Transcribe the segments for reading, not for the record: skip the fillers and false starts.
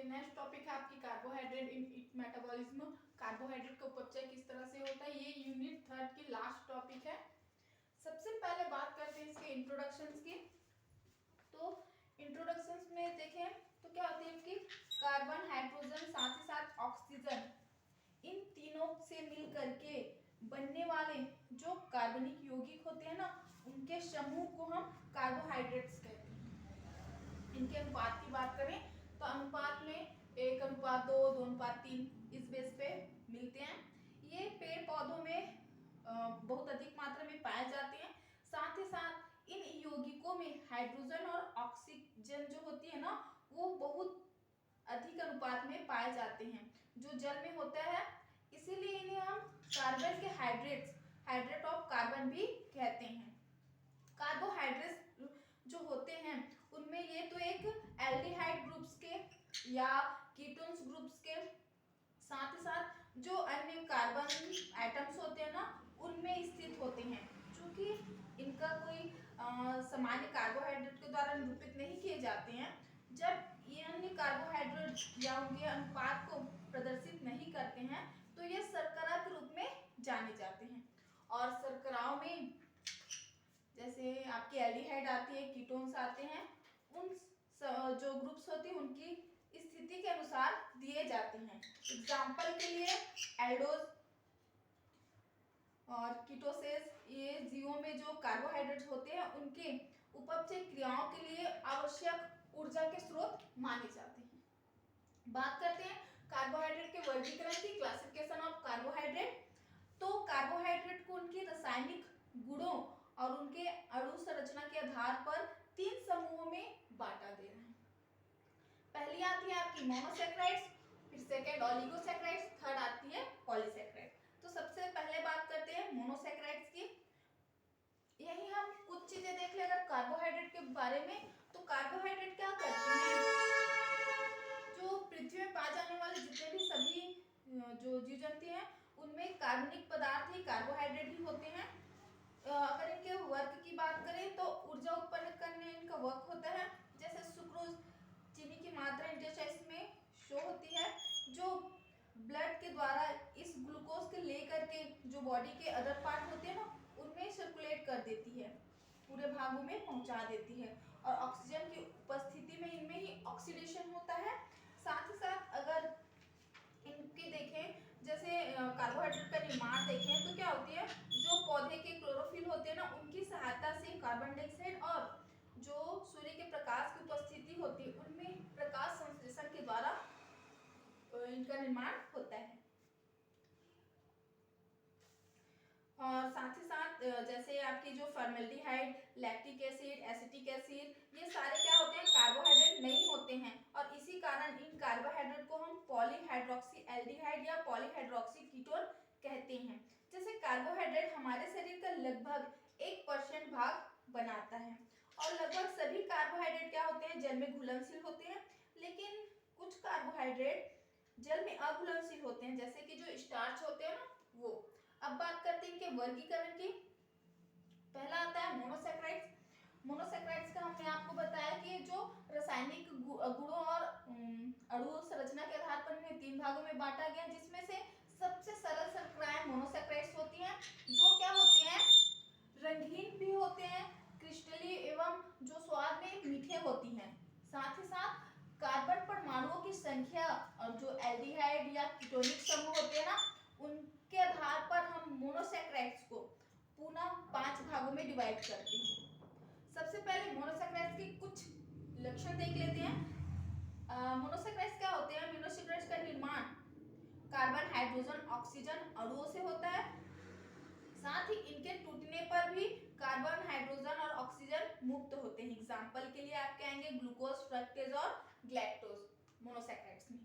Next topic है आपकी carbohydrate in it metabolism. Carbohydrate का उपचय किस तरह से होता है, ये यूनिट 3 की लास्ट टॉपिक है। सबसे पहले बात करते हैं इसके इंट्रोडक्शंस की। तो इंट्रोडक्शंस में देखें तो क्या होती है आपकी कार्बन, हाइड्रोजन, साथ ही साथ ऑक्सीजन, इन तीनों से मिल करके बनने वाले जो कार्बनिक यौगिक होते हैं ना, उनके समूह को हम कार्बोहाइड्रेट्स कहते हैं। इनके अनुपात की बात करें तो अनुपात में 1:2, 2:3 इस बेस पे मिलते हैं। ये पेड़ पौधों में बहुत अधिक मात्रा में पाए जाते हैं। साथ ही साथ इन यौगिकों में हाइड्रोजन और ऑक्सीजन जो होती है ना, वो बहुत अधिक अनुपात में पाए जाते हैं जो जल में होता है। इसीलिए इन्हें हम कार्बन के हाइड्रेट ऑफ कार्बन भी कहते हैं। कार्बोहाइड्रेट्स जो होते हैं उनमें ये तो एक एल्डिहाइड ग्रुप्स के या कीटोन्स ग्रुप्स के, साथ ही साथ जो अन्य कार्बन एटम्स होते हैं ना, उनमें स्थित होते हैं। चूंकि इनका कोई सामान्य कार्बोहाइड्रेट के द्वारा निरूपित नहीं किए जाते हैं, जब ये अन्य कार्बोहाइड्रेट या उनके अनुपात को प्रदर्शित नहीं करते हैं तो ये शर्करा के रूप में जाने जाते हैं। और शर्कराओं में जैसे आपकी एल्डिहाइड आती है, कीटोन्स आते हैं, उन जो ग्रुप्स होती है उनकी स्थिति के अनुसार दिए जाते हैं। एग्जाम्पल के लिए एल्डोज और कीटोसेस, ये जीवों में जो कार्बोहाइड्रेट होते हैं उनके उपचय क्रियाओं के लिए आवश्यक ऊर्जा के स्रोत माने जाते हैं। बात करते हैं कार्बोहाइड्रेट के वर्गीकरण की, क्लासिफिकेशन ऑफ कार्बोहाइड्रेट। तो कार्बोहाइड्रेट को उनके रासायनिक गुणों और उनके अणु संरचना के आधार पर 3 समूहों में बांटा गया है। पहली आती है आपकी मोनोसैकेराइड्स, फिर सेकंड ओलिगोसैकेराइड्स, थर्ड आती है पॉलीसैकेराइड। तो सबसे पहले बात करते हैं मोनोसैकेराइड्स की। यही हम कुछ चीजें देख ले अगर कार्बोहाइड्रेट के बारे में। तो कार्बोहाइड्रेट क्या करते हैं, जो पृथ्वी में पाए जाने वाले जितने भी सभी जो जीव जंतु हैं उनमें कार्बनिक पदार्थ ही कार्बोहाइड्रेट ही होते हैं। अगर इनके वर्क की बात करें तो ऊर्जा उत्पन्न करने इनका वर्क होता है। जैसे सुक्रोज, चीनी की मात्रा इंटरस्टाइस में शो होती है, जो ब्लड के द्वारा इस ग्लूकोज के लेकर के जो बॉडी के अदर पार्ट होते हैं ना, उनमें सर्कुलेट कर देती है, पूरे भागों में पहुंचा देती है। और ऑक्सीजन की उपस्थिति में इनमें ही ऑक्सीडेशन होता है। साथ ही साथ अगर इनके देखें, जैसे कार्बोहाइड्रेट का निर्माण देखें तो क्या होती है, जो पौधे के क्लोरोफिल होते हैं ना, उनकी सहायता से कार्बन डाइऑक्साइड और जो सूर्य के प्रकाश की उपस्थिति होती है उनमें प्रकाश संश्लेषण के द्वारा इनका निर्माण होता है। और साथ ही साथ जैसे आपकी जो formaldehyde, lactic acid, acetic acid, ये सारे क्या होते हैं, कार्बोहाइड्रेट नहीं होते हैं। और इसी कारण इन कार्बोहाइड्रेट को हम पॉलीहाइड्रोक्सी एल्डिहाइड या पॉलीहाइड्रोक्सी कीटोन कहते हैं। जैसे कार्बोहाइड्रेट हमारे शरीर का लगभग 1% भाग बनाता है। और लगभग सभी कार्बोहाइड्रेट क्या होते हैं, जल में घुलनशील होते हैं। लेकिन कुछ कार्बोहाइड्रेट जल में अघुलनशील होते हैं, जैसे कि जो स्टार्च होते हैं ना, वो। अब बात करते हैं इनके वर्गीकरण की। पहला आता है मोनोसैकेराइड्स। मोनोसैकेराइड्स का हमने आपको बताया कि जो रासायनिक गुणों और अणु संरचना के आधार पर इन्हें 3 भागों में बांटा गया, जिसमें से सबसे सरल शर्कराएं मोनोसैकेराइड्स होती हैं, जो क्या होते हैं, रंगीन भी होते हैं, क्रिस्टली एवं जो स्वाद में मीठे होती हैं। साथ ही साथ कार्बन परमाणुओं की संख्या और जो एल्डिहाइड या कीटोनिक समूह होते हैं ना, उनके आधार पर हम मोनोसैकेराइड्स को पुनः 5 भागों में डिवाइड करते हैं। सबसे पहले मोनोसैकेराइड्स के कुछ लक्षण देख लेते हैं। मोनोसैकेराइड्स क्या होते हैं, मोनोसैकेराइड्स का निर्माण कार्बन, हाइड्रोजन, ऑक्सीजन अणुओं से होता है। साथ ही इनके टूटने पर भी कार्बन, हाइड्रोजन और ऑक्सीजन मुक्त होते हैं। एग्जाम्पल के लिए आप कहेंगे ग्लूकोज, फ्रक्टेज और ग्लैक्टोज मोनोसैकेराइड्स में।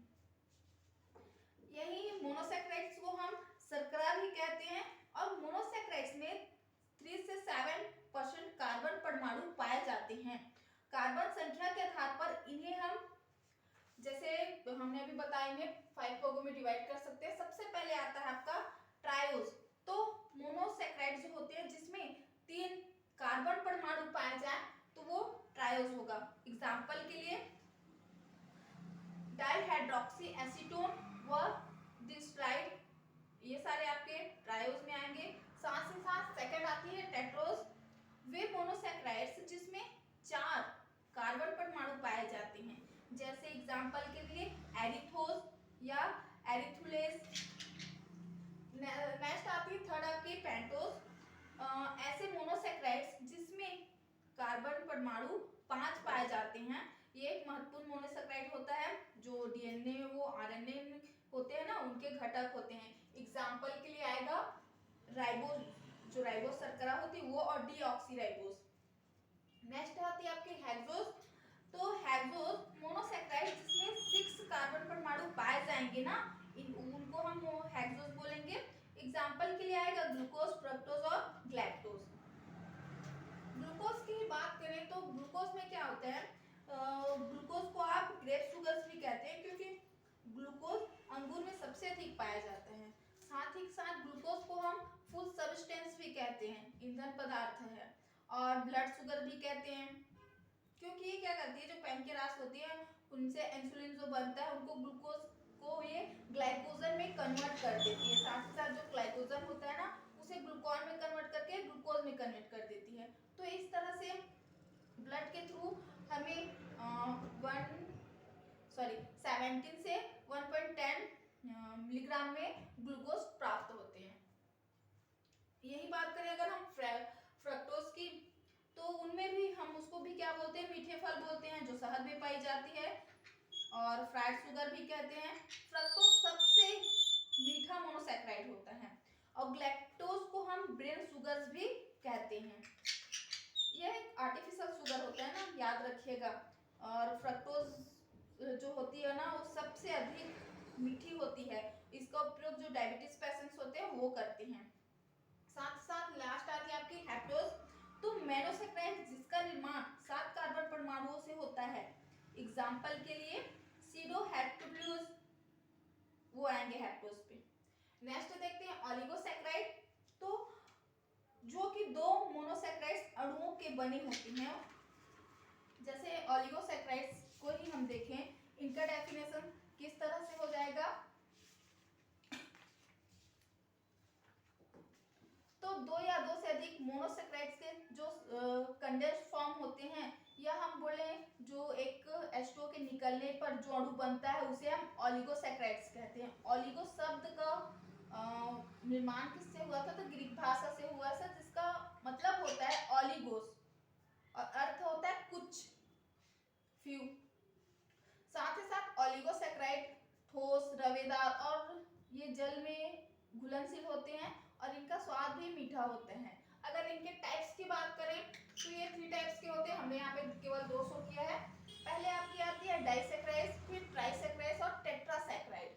यही मोनोसैकेराइड्स को हम शर्करा भी कहते हैं। और मोनोसैकेराइड्स में 3 से 7% कार्बन परमाणु पाए जाते हैं। कार्बन संख्या के आधार पर इन्हें हम, जैसे हमने अभी बताया, इन्हें 5 भागों में डिवाइड कर सकते हैं। सबसे पहले आता है आपका ट्रायोज। तो मोनोसैकेराइड्स जो होते हैं जिसमें 3 कार्बन परमाणु पाए जाए तो वो ट्रायोज होगा। एग्जाम्पल के लिए डाइहाइड्रोक्सी एसीटोन व डिस्ट्राइड, ये सारे आपके ट्रायोज में आएंगे। साथ ही साथ सेकंड आती है टेट्रोज, वे मोनोसैकेराइड्स जिसमें 4 कार्बन परमाणु पाए जाते हैं, जैसे एग्जांपल के लिए एरिथोज या एरिथुलेज। नेक्स्ट आती है थर्ड आपकी पेंटोज, ऐसे मोनोसैकेराइड्स जिसमें कार्बन परमाणु 5 पाए जाते हैं। ये एक महत्वपूर्ण मोनोसैकेराइड होता है जो डीएनए वो आरएनए होते हैं ना, उनके घटक होते हैं। एग्जांपल के लिए आएगा राइबोज, जो राइबोज शर्करा होती है वो, और डीऑक्सीराइबोज। नेक्स्ट आती है आपकी हेक्सोज, तो हेक्सोज मोनोसैकेराइड जिसमें 6 कार्बन परमाणु पाए जाएंगे ना, उनको हम हेक्सोज बोलेंगे। एग्जांपल के लिए आएगा ग्लूकोज, फ्रक्टोज और ग्लैक्टोज। ग्लूकोज की बात करें तो ग्लूकोज में क्या होता है, ग्लूकोज को आप ग्रेप शुगर्स भी कहते हैं क्योंकि ग्लूकोज अंगूर में सबसे अधिक पाया जाता है। साथ ही साथ ग्लूकोज को हम फूड सब्सटेंस भी कहते हैं, ईंधन पदार्थ है, और ब्लड शुगर भी कहते हैं क्योंकि ये क्या करती है, जो पैंक्रियास होती है उनसे इंसुलिन जो बनता है उनको ग्लूकोज को ये ग्लाइकोजन में कन्वर्ट कर देती है। साथ ही साथ जो ग्लाइकोजन होता है ना, उसे ग्लूकॉन में कन्वर्ट करके ग्लूकोज में कन्वर्ट कर देती है। तो इस तरह से ब्लड के थ्रू हमें 17 से 1.10 मिलीग्राम में ग्लूकोज प्राप्त होते हैं। यही बात करें अगर हम फ्रक्टोज की, तो उनमें भी हम उसको भी क्या बोलते हैं, मीठे फल बोलते हैं, जो शहद में पाई जाती है, और फ्राइड शुगर भी कहते हैं। फ्रक्टोज सबसे मीठा मोनोसैकेराइड होता है, और ग्लैक्टोज को हम ब्रेन शुगर्स भी कहते हैं। यह एक आर्टिफिशियल शुगर होता है ना, याद रखिएगा। और फ्रक्टोज जो होती है ना, वो सबसे अधिक मीठी होती है। इसका उपयोग जो डायबिटीज पेशेंट्स होते हैं वो करते हैं। साथ साथ लास्ट आती है आपकी हेप्टोज, तो मोनोसैकेराइड जिसका निर्माण 7 कार्बन परमाणुओं से होता है। एग्जांपल के लिए सीडोहेप्टोग्लूज, वो आएंगे हेप्टोज पे। नेक्स्ट देखते हैं ओलिगोसैकेराइड, तो जो कि 2 मोनोसैकेराइड्स अणुओं के बने होते हैं। जैसे ओलिगोसैकेराइड्स को ही हम देखें, इनका डेफिनेशन किस तरह से हो जाएगा, तो 2 या 2 से अधिक मोनोसैकेराइड्स के जो कंडेंस्ड फॉर्म होते हैं, या हम बोले जो एक H2O के निकलने पर जो अणु बनता है उसे हम ओलिगोसैकेराइड्स कहते हैं। ओलिगो शब्द का निर्माण किससे हुआ था, तो ग्रीक भाषा से हुआ था, जिसका मतलब होता है ओलिगोस और अर्थ होता है कुछ, फ्यू। साथ ही साथ ओलिगोसैकेराइड ठोस, रवेदार और ये जल में घुलनशील होते हैं, और इनका स्वाद भी मीठा होता है। अगर इनके टाइप्स की बात करें तो ये 3 टाइप्स के होते हैं, हमने यहाँ पे केवल 2 शो किया है। पहले आपकी आती है डाइसैकेराइड्स, फिर ट्राइसैकेराइड्स और टेट्रासैकेराइड।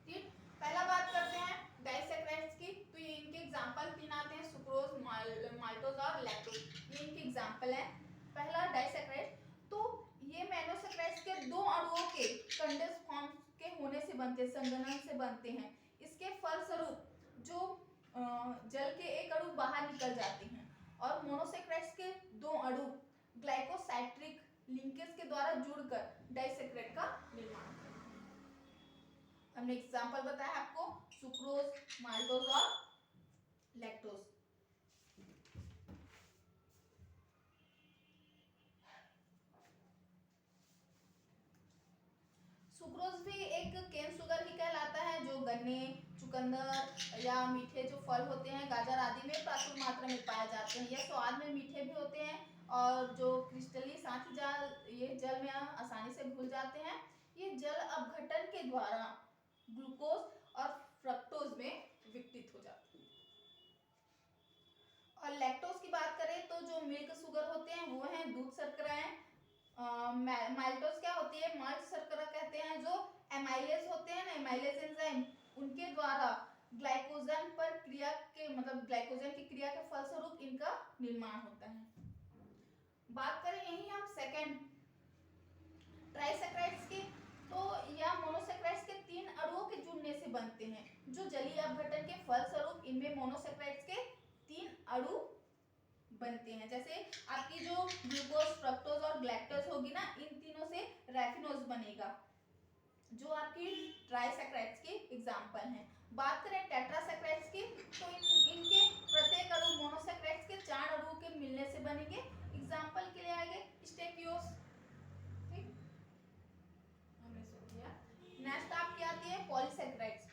ठीक, पहला बात करते हैं डाइसैकेराइड्स की, तो ये इनके एग्जांपल 3 आते हैं, सुक्रोज, माल्टोज और लैक्टोज, ये इनके एग्जांपल है। पहला डाइसैकेराइड, तो ये मोनोसैकेराइड्स के 2 अणुओं के कंडेंस्ड फॉर्म के होने से बनते हैं, संघनन से बनते हैं। इसके फलस्वरूप जो जल के एक अणु बाहर निकल जाते हैं, और मोनोसैकेराइड्स के 2 अणु ग्लाइकोसाइट्रिक लिंकेज के द्वारा जुड़कर डाइसैकेराइड का निर्माण करते हैं। हमने एग्जांपल बताया आपको, सुक्रोज, माल्टोज और लैक्टोज। सुक्रोज भी एक केन शुगर ही कहलाता है, जो गन्ने, चुकंदर या मीठे जो फल होते हैं, गाजर आदि में प्रचुर मात्रा में पाए जाते हैं। यह स्वाद में मीठे भी होते हैं, और जो क्रिस्टली साथ ही ये जल में आसानी से घुल जाते हैं। ये जल अपघटन के द्वारा ग्लूकोज और फ्रक्टोज में विघटित हो जाते हैं। और लैक्टोज की बात करें तो जो मिल्क शुगर होते हैं वो हैं दूध शर्कराएं। माल्टोज क्या होती है, माल्ट शर्करा कहते हैं, जो एमाइलेज होते हैं ना, एमाइलेज एंजाइम, उनके द्वारा ग्लाइकोजन पर क्रिया के मतलब ग्लाइकोजन की क्रिया के फलस्वरूप इनका निर्माण होता है। बात करें यही हम सेकंड ट्राइसैकेराइड्स की, तो यह मोनोसैकेराइड्स के 3 अणुओं के जुड़ने से बनते हैं, जो जलीय अपघटन के फलस्वरूप इनमें मोनोसैकेराइड्स के 3 अणु बनते हैं। जैसे आपकी जो ग्लूकोज, फ्रक्टोज और ग्लैक्टोज होगी ना, इन तीनों से रैफिनोज बनेगा। जो आपकी ट्राइसैकेराइड्स के एग्जाम्पल हैं। बात करें टेट्रासैकेराइड्स की, तो इनके प्रत्येक अणु मोनोसैकेराइड्स के 4 अणुओं के मिलने से बनेंगे। एग्जाम्पल के लिए आएंगे स्टेकियोस, ठीक, हमने सुन लिया। नेक्स्ट आपकी आती है पॉलीसैकेराइड्स।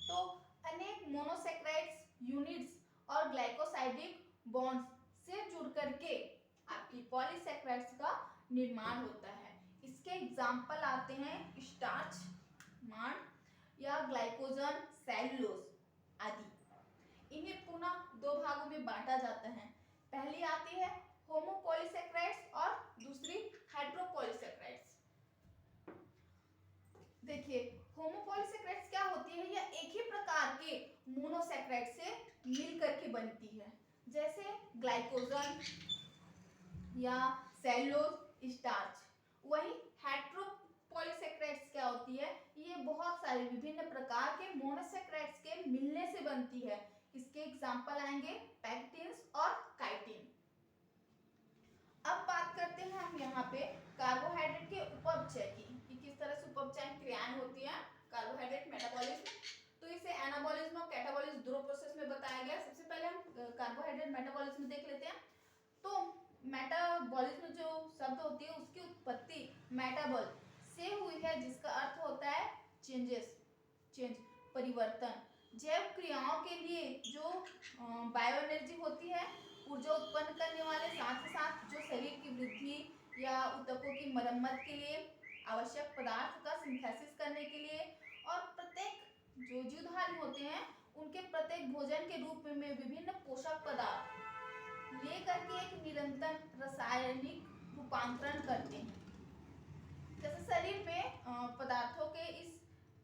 तो अनेक मोनोसैकेराइड्स यूनिट्स और ग्लाइकोसाइडिक बॉन्ड्स से जुड़ करके आपकी पॉलीसैकेराइड्स का निर्माण होता है। इसके एग्जाम्पल आते हैं स्टार्च, मांड या ग्लाइकोजन, सेलुलोज आदि। इन्हें पुनः 2 भागों में बांटा जाता है। पहली आती है होमोपॉलीसैकेराइड्स और दूसरी हेटेरोपॉलीसैकेराइड्स। देखिए होमोपॉलीसैकेराइड्स क्या होती है, यह एक ही प्रकार के मोनोसैकेराइड से मिलकर के बनती है, जैसे ग्लाइकोजन या सेलुलोज, स्टार्च। वही हेटेरोपॉलीसैकेराइड्स क्या होती है, ये बहुत सारे विभिन्न प्रकार के मोनोसैकेराइड्स के मिलने से बनती है। इसके एग्जांपल आएंगे पैक्टिन्स और काइटिन। अब बात करते हैं हम यहाँ पे कार्बोहाइड्रेट के उपचय की, कि किस तरह से उपचय क्रियाएं होती है कार्बोहाइड्रेट मेटाबॉलिज्म। तो इसे एनाबॉलिज्म और कैटाबॉलिज्म दो प्रोसेस में बताया गया। सबसे पहले हम कार्बोहाइड्रेट मेटाबॉलिज्म देख लेते हैं। तो मेटाबॉलिज्म जो शब्द होती है उसकी उत्पत्ति मेटाबॉल से हुई है, जिसका अर्थ होता है चेंज, परिवर्तन। जैव क्रियाओं के लिए जो बायो एनर्जी होती है, ऊर्जा उत्पन्न करने वाले, साथ ही साथ जो शरीर की वृद्धि या ऊतकों की मरम्मत के लिए आवश्यक पदार्थ का सिंथेसिस करने के लिए, और प्रत्येक जो जीवधारी होते हैं उनके प्रत्येक भोजन के रूप में विभिन्न पोषक पदार्थ लेकर के एक निरंतर रासायनिक रूपांतरण करते हैं। जैसे शरीर में पदार्थों के इस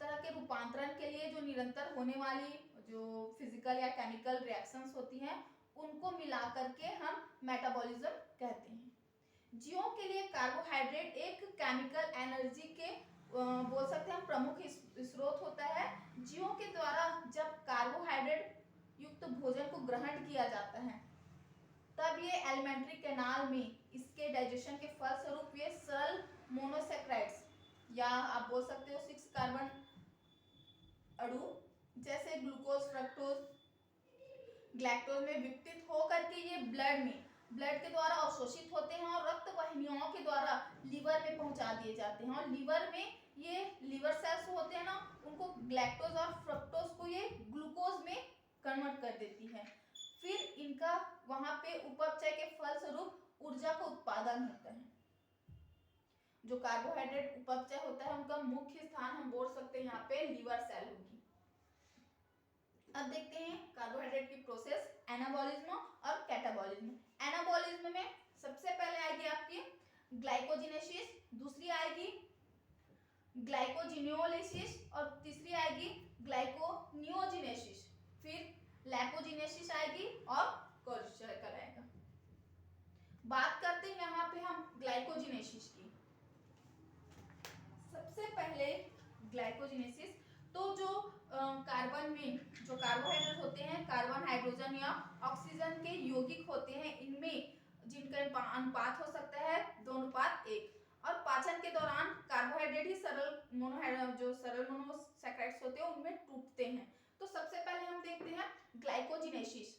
तरह के रूपांतरण के लिए जो निरंतर होने वाली जो फिजिकल या केमिकल रिएक्शंस होती हैं, उनको मिला करके हम मेटाबॉलिज्म कहते हैं। जीवों के लिए कार्बोहाइड्रेट एक केमिकल एनर्जी के बोल सकते हैं प्रमुख स्रोत होता है। जीवों के द्वारा जब कार्बोहाइड्रेट युक्त भोजन को ग्रहण किया जाता है, तब ये एलिमेंट्री कैनाल में इसके डाइजेशन के फलस्वरूप ये सरल मोनोसैकेराइड्स या आप बोल सकते हो 6 कार्बन अणु जैसे ग्लूकोज, फ्रक्टोज, ग्लैक्टोज में विघटित होकर के ये ब्लड के द्वारा अवशोषित होते हैं और रक्त वाहिनियों के द्वारा लीवर में पहुंचा दिए जाते हैं। और लीवर में ये लीवर सेल्स होते हैं ना, उनको ग्लैक्टोज और फ्रक्टोज को ये ग्लूकोज में कन्वर्ट कर देती है। फिर इनका वहां पे उपचय के फलस्वरूप ऊर्जा का उत्पादन होता है। जो कार्बोहाइड्रेट उपचय होता है उनका मुख्य स्थान हम बोल सकते हैं यहाँ पे लीवर सेल होगी। अब देखते हैं कार्बोहाइड्रेट की प्रोसेस एनाबॉलिज्म और कैटाबॉलिज्म। एनाबॉलिज्म में सबसे पहले आएगी आपकी ग्लाइकोजिनेसिस, दूसरी आएगी ग्लाइकोजिनोलिसिस और तीसरी आएगी ग्लाइकोनियोजिनेसिस, फिर लैपोजिनेसिस आएगी और कोलेस्ट्रॉल आएगा। बात करते हैं यहाँ पे हम ग्लाइकोजिनेसिस की। सबसे पहले ग्लाइकोजिनेसिस, तो जो कार्बन में जो कार्बोहाइड्रेट होते हैं, कार्बन, हाइड्रोजन या ऑक्सीजन के यौगिक होते हैं, इनमें जिनका अनुपात हो सकता है 2:1। और पाचन के दौरान कार्बोहाइड्रेट ही सरल मोनोसैकेराइड्स होते हैं उनमें टूटते हैं। तो सबसे पहले हम देखते हैं ग्लाइकोजिनेसिस।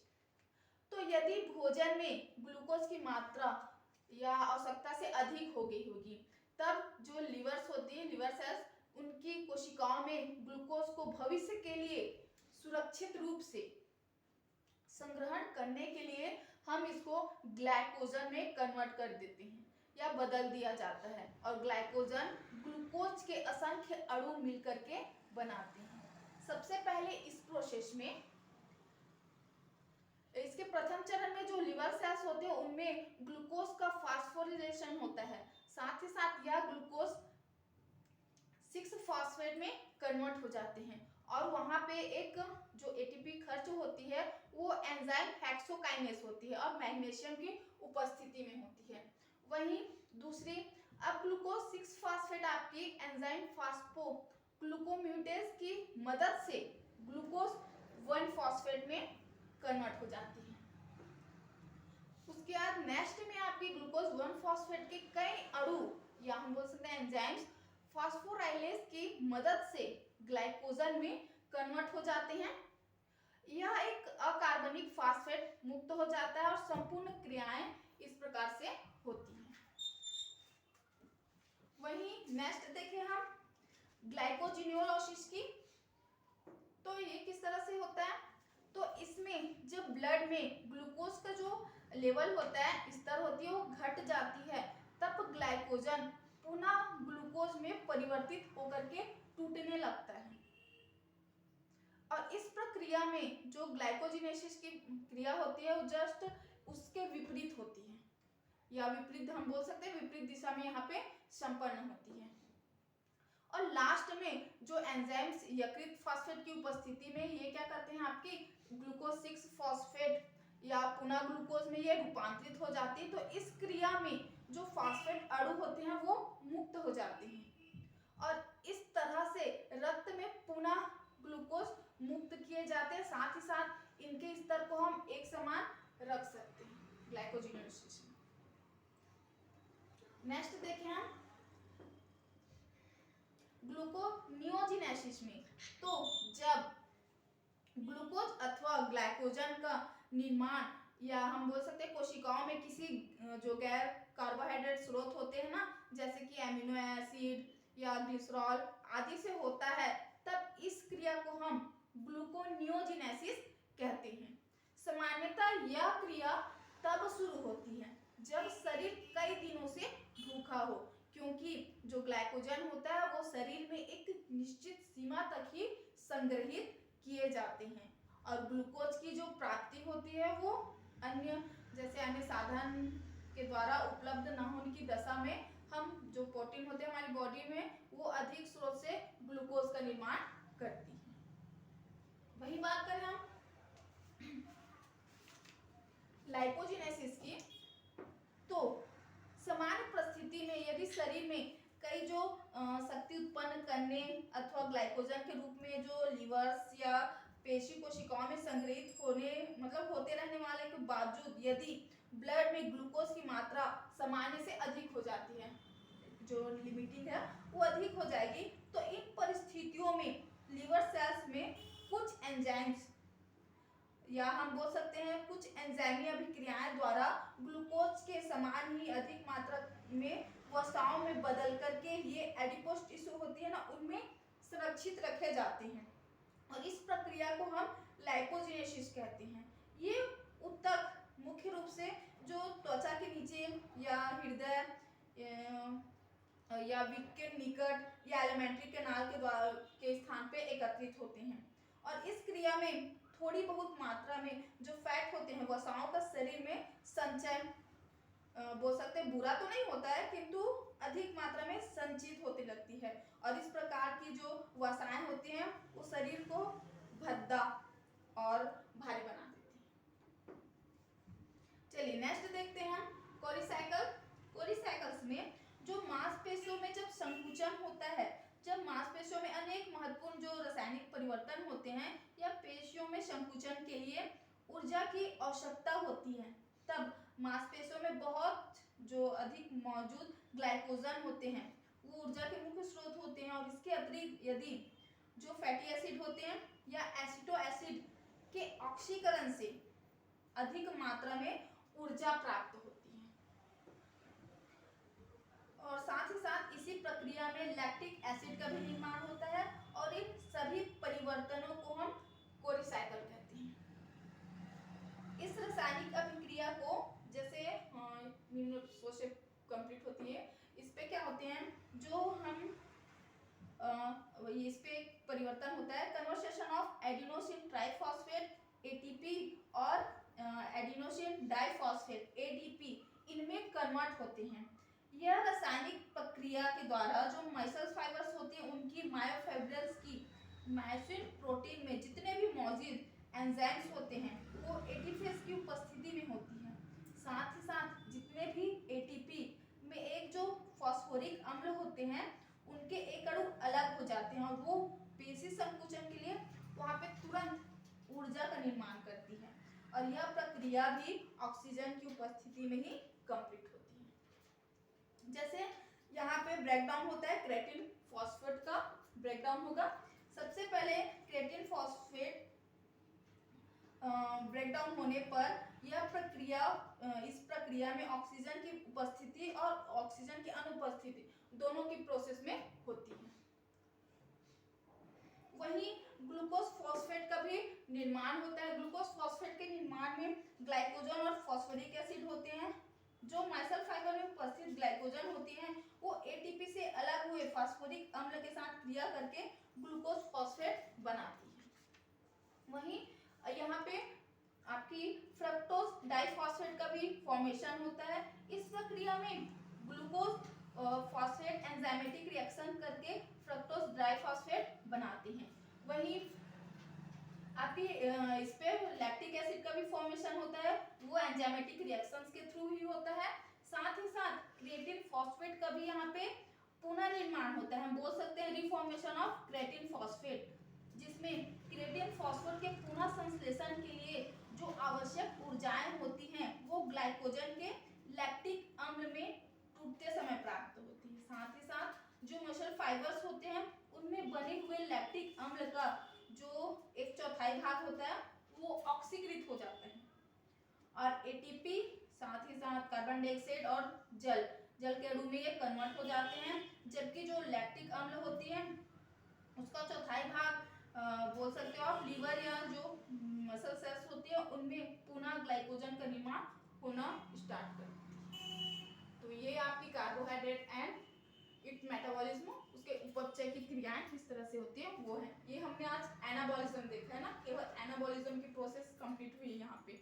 तो यदि भोजन में ग्लूकोज की मात्रा या आवश्यकता से अधिक हो गई होगी, तब जो लीवर्स होती है, लीवर सेल्स, उनकी कोशिकाओं में ग्लूकोज को भविष्य के लिए सुरक्षित रूप से संग्रहण करने के लिए हम इसको ग्लाइकोजन में कन्वर्ट कर देते हैं या बदल दिया जाता है, और ग्लाइकोजन ग्लूकोज के असंख्य अणु मिलकर के बनाते हैं। सबसे पहले इस प्रोसेस में, इसके प्रथम चरण में जो लिवर सेल्स होते हैं उनमें ग्लूकोज का फास्फोरिलेशन होता है, साथ ही साथ यह ग्लूकोज 6-फॉस्फेट में कन्वर्ट हो जाते हैं, और वहां पे एक जो एटीपी खर्च होती है वो एंजाइम हेक्सोकाइनेस होती है और मैग्नीशियम की उपस्थिति में होती है। वहीं दूसरी, अब ग्लूकोज 6-फॉस्फेट आपकी एंजाइम फास्फोग्लूकोम्यूटेज की मदद से ग्लूकोज 1-फॉस्फेट में कन्वर्ट हो जाती है। उसके बाद नेक्स्ट में आपकी ग्लूकोज 1-फॉस्फेट के कई अणु या हम बोल सकते हैं एंजाइम्स फास्फोराइलेज की मदद से ग्लाइकोजन में कन्वर्ट हो जाते हैं। यह एक अकार्बनिक फास्फेट मुक्त हो जाता है और संपूर्ण क्रियाएं इस प्रकार से होती हैं। वहीं नेक्स्ट देखें हम ग्लाइकोजिनोलाइसिस की, तो ये किस तरह से होता है, तो इसमें जब ब्लड में ग्लूकोज का जो लेवल होता है, स्तर होती है, वो घट जाती है, तब ग्लाइकोजन पुनः ग्लूकोज में परिवर्तित होकर के टूटने लगता है। और इस प्रक्रिया में जो ग्लाइकोजिनेसिस की क्रिया होती है वो जस्ट उसके विपरीत होती है, या विपरीत हम बोल सकते हैं, विपरीत दिशा में यहाँ पे संपन्न होती है। और लास्ट में जो एंजाइम्स यकृत फास्फेट की उपस्थिति में ये क्या करते हैं, आपकी ग्लूकोज 6 फॉस्फेट या पुनः ग्लूकोज में ये रूपांतरित हो जाती है। तो इस क्रिया में जो फास्फेट अणु होते हैं वो मुक्त हो जाते हैं और इस तरह से रक्त में पुनः ग्लूकोज मुक्त किए जाते हैं। साथ ही साथ इनके स्तर को हम एक समान रख सकते हैं ग्लाइकोजिनोलाइसिस में। नेक्स्ट देखें हम ग्लूकोनियोजिनेसिस में, तो जब ग्लूकोज अथवा ग्लाइकोजन का निर्माण, या हम बोल सकते हैं कोशिकाओं में किसी जो गैर कार्बोहाइड्रेट स्रोत होते हैं ना, जैसे कि एमिनो एसिड या ग्लिसरॉल आदि से होता है, तब इस क्रिया को हम ग्लूकोनियोजिनेसिस कहते हैं। सामान्यतः यह क्रिया तब शुरू होती है जब शरीर कई दिनों से भूखा हो, क्योंकि जो ग्लाइकोजन होता है वो शरीर में एक निश्चित सीमा तक ही संग्रहित किए जाते हैं और ग्लूकोज की जो प्राप्ति होती है वो अन्य साधन के द्वारा उपलब्ध न होने की दशा में हम जो प्रोटीन होते हैं हमारी बॉडी में, वो अधिक स्रोत से ग्लूकोज का निर्माण करती है। वही बात करें हम लाइपोजिनेसिस की, तो सामान्य परिस्थिति में यदि शरीर में कई जो शक्ति उत्पन्न करने अथवा ग्लाइकोजन के रूप में जो लीवर्स या पेशी कोशिकाओं में संग्रहित होते रहने वाले के बावजूद यदि ब्लड में ग्लूकोज की मात्रा सामान्य से अधिक हो जाती है, जो लिमिटिंग है वो अधिक हो जाएगी, तो इन परिस्थितियों में लीवर सेल्स में कुछ एंजाइम्स, या हम बोल सकते हैं कुछ एंजाइमी अभिक्रियाएं द्वारा ग्लूकोज के समान ही अधिक मात्रा में वसाओं में बदल करके ये एडिपोज टिश्यू होती है ना, उनमें संरक्षित रखे जाते हैं और इस प्रक्रिया को हम लाइपोजिनेसिस कहते हैं। ये ऊतक मुख्य रूप से जो त्वचा के नीचे या हृदय या विक के निकट या एलिमेंट्री कैनाल के स्थान पे एकत्रित होते हैं और इस क्रिया में थोड़ी बहुत मात्रा में जो फैट होते हैं वसाओं का शरीर में संचय, बोल सकते हैं बुरा तो नहीं होता है किंतु अधिक मात्रा में संचित होती लगती है और इस प्रकार की जो वसाएं होती हैं वो शरीर को भद्दा और भारी बना देती हैं। चलिए नेक्स्ट देखते हैं हम कोलिसाइकिल। कोलिसाइकिल्स में जो मांसपेशियों में जब संकुचन होता है, जब मांसपेशियों में अनेक महत्वपूर्ण जो रासायनिक परिवर्तन होते हैं या पेशियों में संकुचन के लिए ऊर्जा की आवश्यकता होती है, तब मांसपेशियों में बहुत जो अधिक मौजूद ग्लाइकोजन होते हैं वो ऊर्जा के मुख्य स्रोत होते हैं और इसके अतिरिक्त यदि जो फैटी एसिड होते हैं या एसिटो एसिड के ऑक्सीकरण से अधिक मात्रा में ऊर्जा प्राप्त होती है और साथ ही साथ इसी प्रक्रिया में लैक्टिक एसिड का भी निर्माण होता है और इन सभी परिवर्तनों को हम कोलिसाइकिल कहते हैं। इस रासायनिक अभिक्रिया को जैसे से कंप्लीट होती है, इस पे क्या होते हैं जो हम इस पे परिवर्तन होता है conversation of adenosine triphosphate ATP और एडिनोसिन डाइफॉस्फेट एडीपी, इनमें कन्वर्ट होते हैं। यह रासायनिक प्रक्रिया के द्वारा जो मसल फाइबर्स होती हैं उनकी मायोफाइब्रल्स की मायोसिन प्रोटीन में जितने भी मौजूद एंजाइम्स होते हैं वो एटीपीज की उपस्थिति में होती है। साथ ही साथ जितने भी एटीपी में एक जो फास्फोरिक अम्ल होते हैं उनके एक अणु अलग हो जाते हैं और वो पेशी संकुचन के लिए वहां पे तुरंत ऊर्जा का निर्माण करती है और यह प्रक्रिया भी ऑक्सीजन की उपस्थिति में ही कंप्लीट होती है। जैसे यहाँ पे ब्रेकडाउन होता है क्रेटिन फॉस्फेट का ब्रेकडाउन होगा। सबसे पहले क्रिएटिन फॉस्फेट ब्रेकडाउन होने पर इस प्रक्रिया में ऑक्सीजन की उपस्थिति और ऑक्सीजन की अनुपस्थिति दोनों की प्रोसेस में होती है। वहीं ग्लूकोज फॉस्फेट का भी निर्माण होता है। ग्लूकोज फॉस्फेट के निर्माण में ग्लाइकोजन और फॉस्फोरिक एसिड होते हैं। जो माइसल फाइबर में उपस्थित ग्लाइकोजन होती है वो एटीपी से अलग हुए फास्फोरिक अम्ल के साथ क्रिया करके ग्लूकोज फॉस्फेट बनाती है। वहीं यहाँ पे आपकी फ्रक्टोज डाइफॉस्फेट का भी फॉर्मेशन होता है। इस प्रक्रिया में ग्लूकोज फॉस्फेट एंजाइमेटिक रिएक्शन करके फ्रक्टोज डाइफॉस्फेट बनाते हैं। वहीं आपकी इस पे लैक्टिक एसिड का भी फॉर्मेशन होता है, वो एंजाइमेटिक रिएक्शंस के थ्रू ही होता है। साथ ही साथ क्रिएटिन फॉस्फेट का भी यहाँ पे पुनर्निर्माण होता है। हम बोल सकते हैं रिफॉर्मेशन ऑफ क्रिएटिन फॉस्फेट, जिसमें क्रिएटिन फॉस्फेट के पुनः संश्लेषण के लिए जो आवश्यक ऊर्जाएं होती हैं वो ग्लाइकोजन के लैक्टिक अम्ल में टूटते समय प्राप्त होती है। साथ ही साथ जो मसल फाइबर्स होते हैं उनमें बने हुए लैक्टिक अम्ल का जो 1/4 भाग होता है वो ऑक्सीकृत हो जाता है और एटीपी साथ ही साथ कार्बन डाइऑक्साइड और जल के अणु में ये कन्वर्ट हो जाते हैं। जबकि जो लैक्टिक अम्ल होती है उसका 1/4 भाग बोल सकते हो आप लीवर या जो मसल सेल्स होती है उनमें पुनः ग्लाइकोजन का निर्माण होना स्टार्ट करती है। तो ये आपकी कार्बोहाइड्रेट एंड इट मेटाबॉलिज्म, उसके उपचय की क्रियाएं किस तरह से होती है वो है। ये हमने आज एनाबॉलिज्म देखा है ना, केवल एनाबॉलिज्म की प्रोसेस कंप्लीट हुई है यहाँ पे।